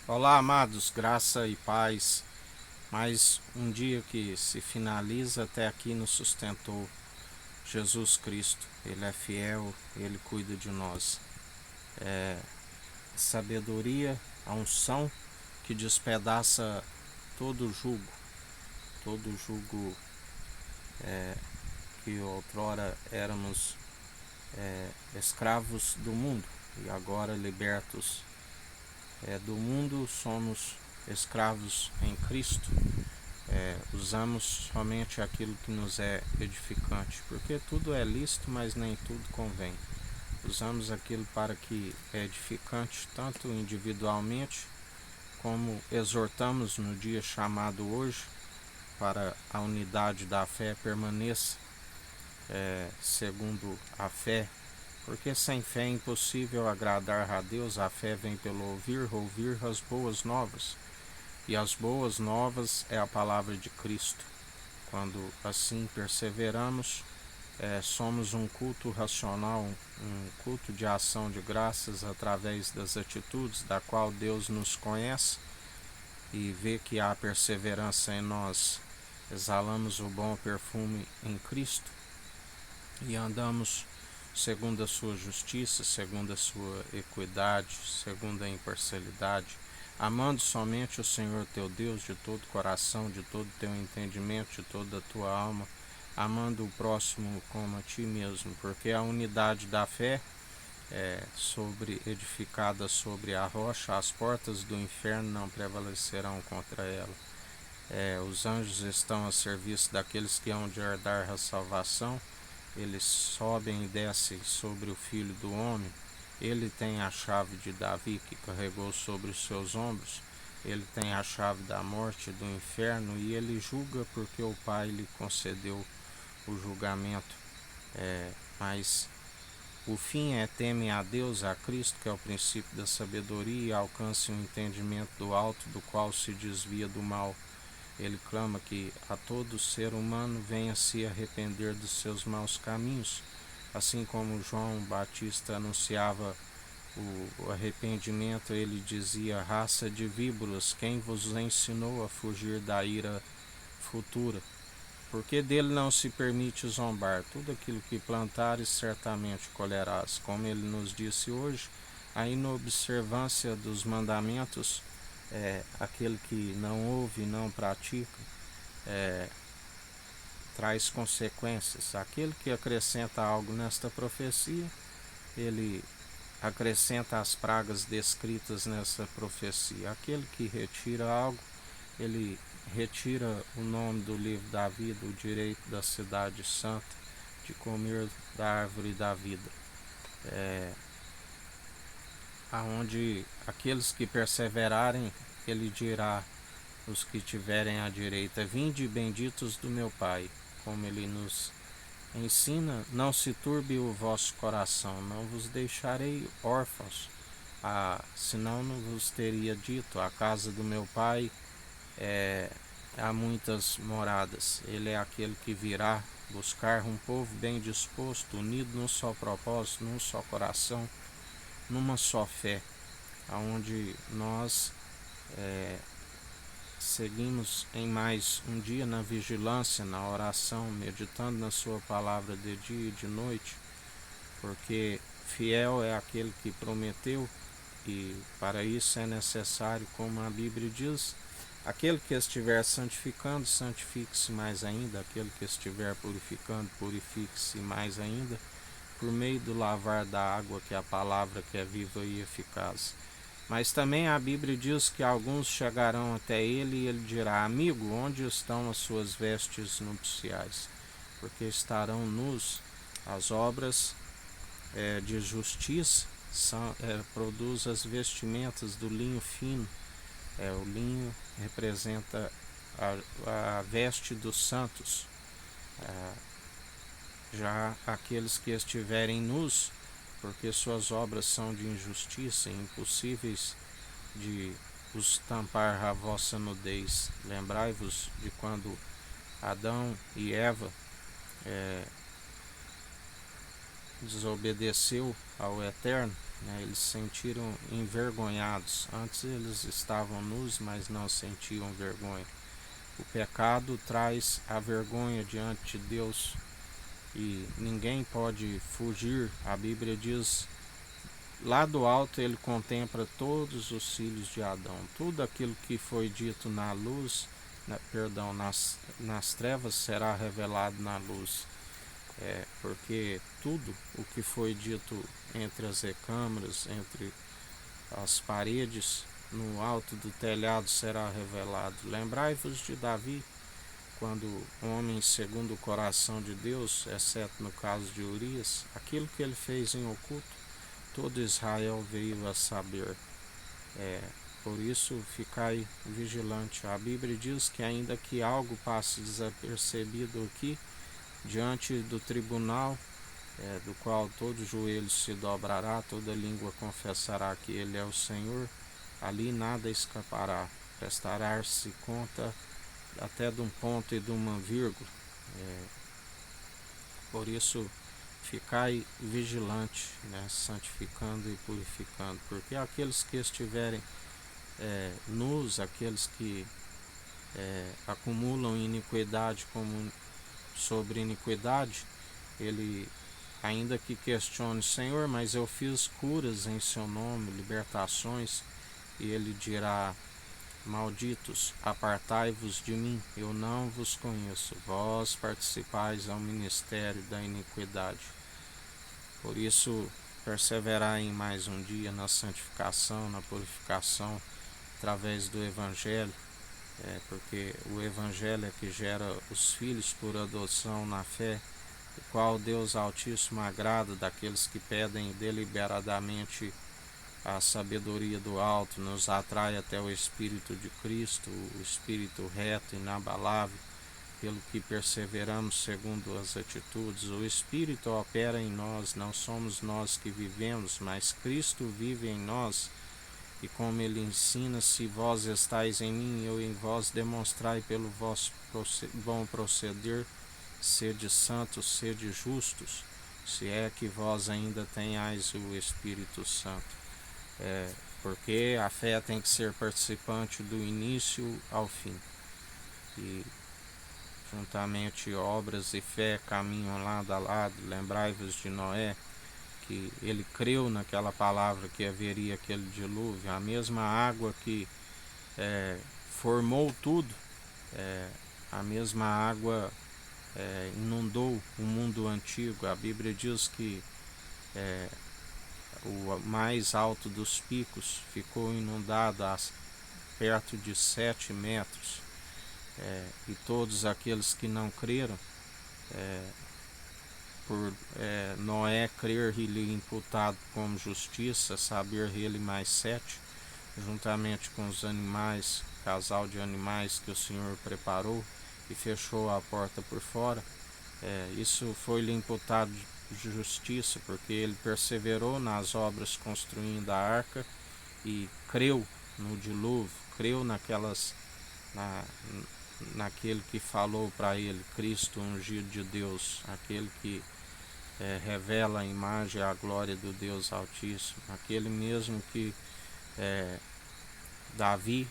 Olá, amados, graça e paz. Mais um dia que se finaliza, até aqui nos sustentou Jesus Cristo. Ele é fiel, Ele cuida de nós. Sabedoria, a unção que despedaça todo jugo que outrora éramos escravos do mundo e agora libertos do mundo, somos escravos em Cristo. Usamos somente aquilo que nos é edificante, porque tudo é lícito, mas nem tudo convém. Usamos aquilo para que é edificante, tanto individualmente, como exortamos no dia chamado hoje, para a unidade da fé permaneça segundo a fé, porque sem fé é impossível agradar a Deus. A fé vem pelo ouvir as boas novas. E as boas novas é a palavra de Cristo. Quando assim perseveramos, somos um culto racional, um culto de ação de graças através das atitudes, da qual Deus nos conhece e vê que há perseverança em nós. Exalamos o bom perfume em Cristo e andamos segundo a sua justiça, segundo a sua equidade, segundo a imparcialidade, amando somente o Senhor teu Deus de todo o coração, de todo o teu entendimento, de toda a tua alma, amando o próximo como a ti mesmo, porque a unidade da fé edificada sobre a rocha, as portas do inferno não prevalecerão contra ela. Os anjos estão a serviço daqueles que hão de herdar a salvação. Eles sobem e descem sobre o Filho do Homem. Ele tem a chave de Davi, que carregou sobre os seus ombros. Ele tem a chave da morte e do inferno, e ele julga porque o Pai lhe concedeu o julgamento. Mas o fim é: teme a Deus, a Cristo, que é o princípio da sabedoria, e alcance o entendimento do alto, do qual se desvia do mal. Ele clama que a todo ser humano venha se arrepender dos seus maus caminhos, assim como João Batista anunciava o arrependimento. Ele dizia: raça de víboras, quem vos ensinou a fugir da ira futura? Porque dele não se permite zombar. Tudo aquilo que plantares certamente colherás. Como ele nos disse hoje, a inobservância dos mandamentos, aquele que não ouve e não pratica, traz consequências. Aquele que acrescenta algo nesta profecia, ele acrescenta as pragas descritas nessa profecia. Aquele que retira algo, ele retira o nome do livro da vida, o direito da cidade santa de comer da árvore da vida. Aonde aqueles que perseverarem, ele dirá: os que tiverem à direita, vinde benditos do meu Pai. Como ele nos ensina: não se turbe o vosso coração, não vos deixarei órfãos, senão não vos teria dito: a casa do meu Pai há muitas moradas. Ele é aquele que virá buscar um povo bem disposto, unido num só propósito, num só coração, numa só fé, aonde nós seguimos em mais um dia na vigilância, na oração, meditando na sua palavra de dia e de noite, porque fiel é aquele que prometeu, e para isso é necessário, como a Bíblia diz, aquele que estiver santificando, santifique-se mais ainda; aquele que estiver purificando, purifique-se mais ainda, por meio do lavar da água, que é a palavra que é viva e eficaz. Mas também a Bíblia diz que alguns chegarão até ele e ele dirá: amigo, onde estão as suas vestes nupciais? Porque estarão nus. As obras de justiça produz as vestimentas do linho fino. O linho representa a veste dos santos. Já aqueles que estiverem nus, porque suas obras são de injustiça, impossíveis de os tampar a vossa nudez. Lembrai-vos de quando Adão e Eva desobedeceu ao Eterno, né? Eles se sentiram envergonhados. Antes eles estavam nus, mas não sentiam vergonha. O pecado traz a vergonha diante de Deus e ninguém pode fugir. A Bíblia diz: lá do alto ele contempla todos os filhos de Adão. Tudo aquilo que foi dito na luz, nas trevas será revelado na luz. Porque tudo o que foi dito entre as recâmaras, entre as paredes, no alto do telhado será revelado. Lembrai-vos de Davi, quando homem segundo o coração de Deus, exceto no caso de Urias, aquilo que ele fez em oculto, todo Israel veio a saber. Por isso, ficai vigilante. A Bíblia diz que ainda que algo passe desapercebido aqui, diante do tribunal, do qual todo joelho se dobrará, toda língua confessará que Ele é o Senhor, ali nada escapará. Prestará-se conta até de um ponto e de uma vírgula. Por isso, ficai vigilante, né, santificando e purificando, porque aqueles que estiverem nus, aqueles que acumulam iniquidade como sobre iniquidade, ele ainda que questione: Senhor, mas eu fiz curas em seu nome, libertações, e ele dirá: malditos, apartai-vos de mim, eu não vos conheço, vós participais ao ministério da iniquidade. Por isso, perseverar em mais um dia na santificação, na purificação, através do Evangelho, porque o Evangelho é que gera os filhos por adoção na fé, o qual Deus Altíssimo agrada daqueles que pedem deliberadamente a sabedoria do alto, nos atrai até o Espírito de Cristo, o Espírito reto, inabalável, pelo que perseveramos segundo as atitudes. O Espírito opera em nós, não somos nós que vivemos, mas Cristo vive em nós. E como ele ensina: se vós estáis em mim, eu em vós, demonstrai pelo vosso bom proceder, sede santos, sede justos, se é que vós ainda tenhais o Espírito Santo. Porque a fé tem que ser participante do início ao fim. E juntamente obras e fé caminham lado a lado. Lembrai-vos de Noé, que ele creu naquela palavra que haveria aquele dilúvio. A mesma água que formou tudo, a mesma água inundou o mundo antigo. A Bíblia diz que o mais alto dos picos ficou inundado a perto de 7 metros. E todos aqueles que não creram, por Noé crer e lhe imputado como justiça, saber ele mais 7, juntamente com os animais, casal de animais que o Senhor preparou e fechou a porta por fora, isso foi lhe imputado de justiça, porque ele perseverou nas obras construindo a arca e creu no dilúvio, creu naquele que falou para ele, Cristo ungido de Deus, aquele que revela a imagem e a glória do Deus Altíssimo, aquele mesmo que Davi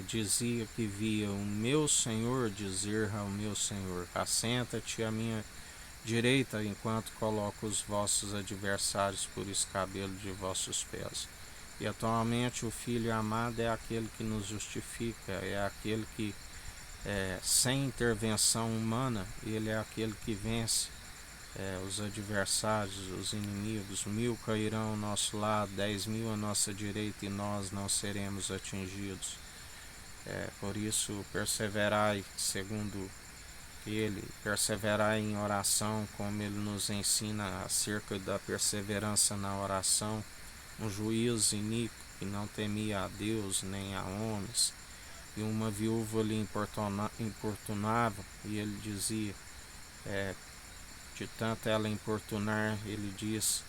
dizia que via o meu Senhor dizer ao meu Senhor: assenta-te à minha direita, enquanto coloco os vossos adversários por escabelo de vossos pés. E atualmente o Filho amado é aquele que nos justifica, é aquele que, sem intervenção humana, ele é aquele que vence os adversários, os inimigos. 1000 cairão ao nosso lado, 10.000 à nossa direita, e nós não seremos atingidos. Por isso, perseverai segundo ele, perseverai em oração, como ele nos ensina acerca da perseverança na oração. Um juiz iníquo que não temia a Deus nem a homens, e uma viúva lhe importunava, e ele dizia, de tanto ela importunar, ele diz: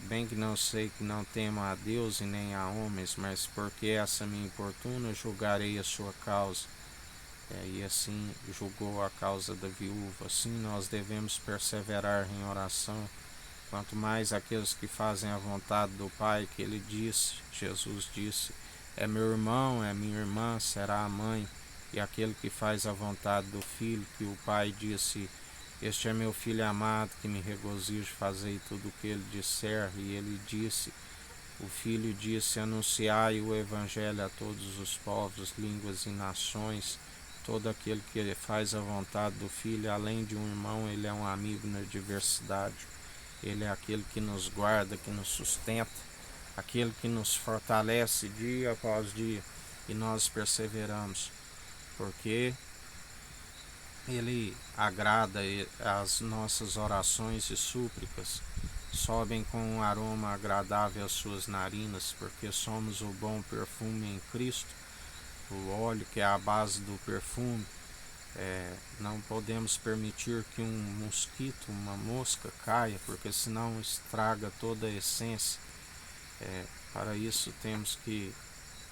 bem que não sei que não temo a Deus e nem a homens, mas porque essa me importuna, julgarei a sua causa. E assim julgou a causa da viúva. Assim nós devemos perseverar em oração, quanto mais aqueles que fazem a vontade do Pai, que ele disse, Jesus disse, é meu irmão, é minha irmã, será a mãe, e aquele que faz a vontade do Filho, que o Pai disse, este é meu Filho amado, que me regozijo fazer tudo o que ele disser, e ele disse, o Filho disse, anunciai o Evangelho a todos os povos, línguas e nações. Todo aquele que faz a vontade do Filho, além de um irmão, ele é um amigo na diversidade. Ele é aquele que nos guarda, que nos sustenta, aquele que nos fortalece dia após dia, e nós perseveramos, porque ele agrada as nossas orações e súplicas, sobem com um aroma agradável às suas narinas, porque somos o bom perfume em Cristo, o óleo que é a base do perfume. Não podemos permitir que um mosquito, uma mosca caia, porque senão estraga toda a essência. Para isso temos que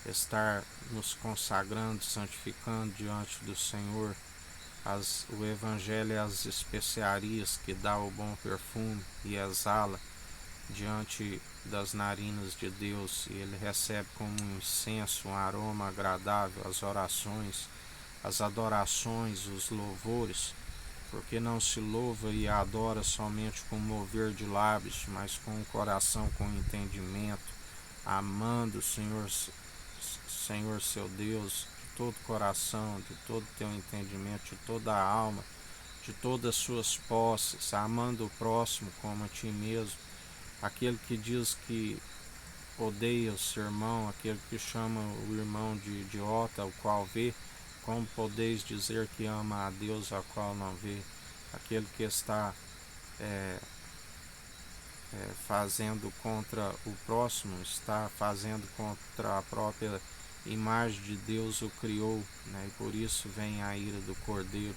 estar nos consagrando, santificando diante do Senhor. O Evangelho é as especiarias que dá o bom perfume e exala diante das narinas de Deus, e ele recebe como um incenso, um aroma agradável as orações, as adorações, os louvores, porque não se louva e adora somente com mover de lábios, mas com o coração, com entendimento, amando o Senhor seu Deus, de todo coração, de todo teu entendimento, de toda a alma, de todas as suas posses, amando o próximo como a ti mesmo. Aquele que diz que odeia o seu irmão, aquele que chama o irmão de idiota, o qual vê, como podeis dizer que ama a Deus, a qual não vê? Aquele que está fazendo contra o próximo, está fazendo contra a própria imagem de Deus o criou, né? E por isso vem a ira do Cordeiro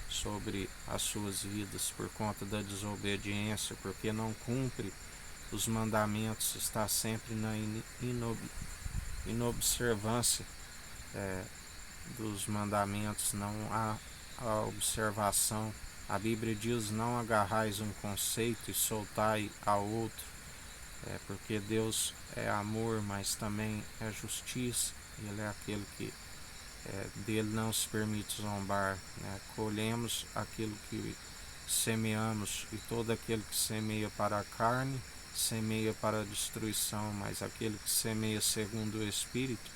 sobre as suas vidas, por conta da desobediência, porque não cumpre os mandamentos, está sempre na inobservância dos mandamentos, não há a observação. A Bíblia diz, não agarrais um conceito e soltai a outro, porque Deus é amor, mas também é justiça, ele é aquele que dele não se permite zombar, né? Colhemos aquilo que semeamos, e todo aquele que semeia para a carne, semeia para a destruição, mas aquele que semeia segundo o Espírito,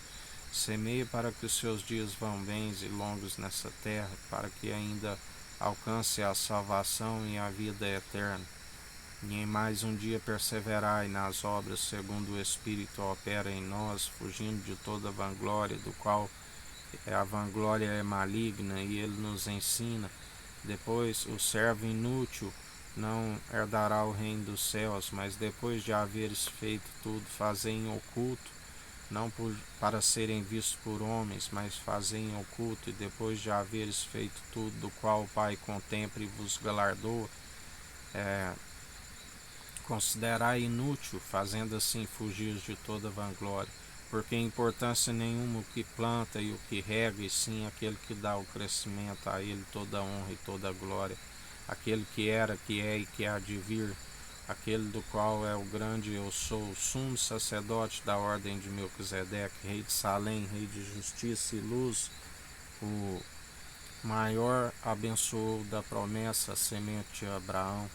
semeia para que os seus dias vão bens e longos nessa terra, para que ainda alcance a salvação e a vida eterna. E em mais um dia perseverai nas obras segundo o Espírito opera em nós, fugindo de toda vanglória, do qual a vanglória é maligna, e ele nos ensina. Depois, o servo inútil não herdará o reino dos céus, mas depois de haveres feito tudo, fazei em oculto, não para serem vistos por homens, mas fazei em oculto, e depois de haveres feito tudo, do qual o Pai contempla e vos galardoa, considerai inútil, fazendo assim fugir de toda vanglória, porque importância nenhuma o que planta e o que rega, e sim aquele que dá o crescimento, a ele toda a honra e toda a glória, aquele que era, que é e que há de vir, aquele do qual é o grande eu sou, o sumo sacerdote da ordem de Melquisedeque, rei de Salém, rei de justiça e luz, o maior abençoou da promessa, a semente de Abraão,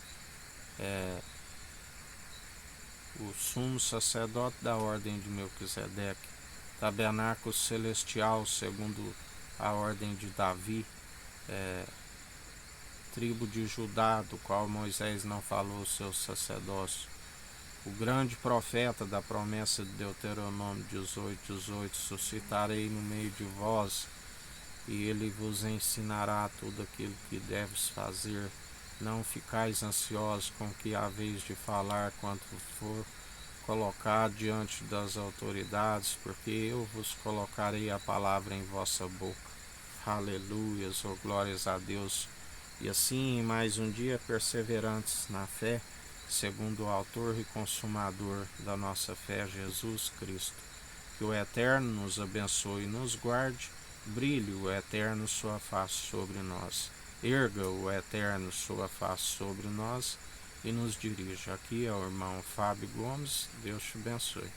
o sumo sacerdote da ordem de Melquisedeque, tabernáculo celestial segundo a ordem de Davi, tribo de Judá, do qual Moisés não falou o seu sacerdócio, o grande profeta da promessa de Deuteronômio 18:18, suscitarei no meio de vós, e ele vos ensinará tudo aquilo que deves fazer. Não ficais ansiosos com o que haveis de falar quando for colocado diante das autoridades, porque eu vos colocarei a palavra em vossa boca. Aleluias, oh glórias a Deus. E assim, em mais um dia, perseverantes na fé, segundo o autor e consumador da nossa fé, Jesus Cristo. Que o Eterno nos abençoe e nos guarde, brilhe o Eterno sua face sobre nós, erga o Eterno sua face sobre nós, e nos dirija. Aqui é o irmão Fábio Gomes. Deus te abençoe.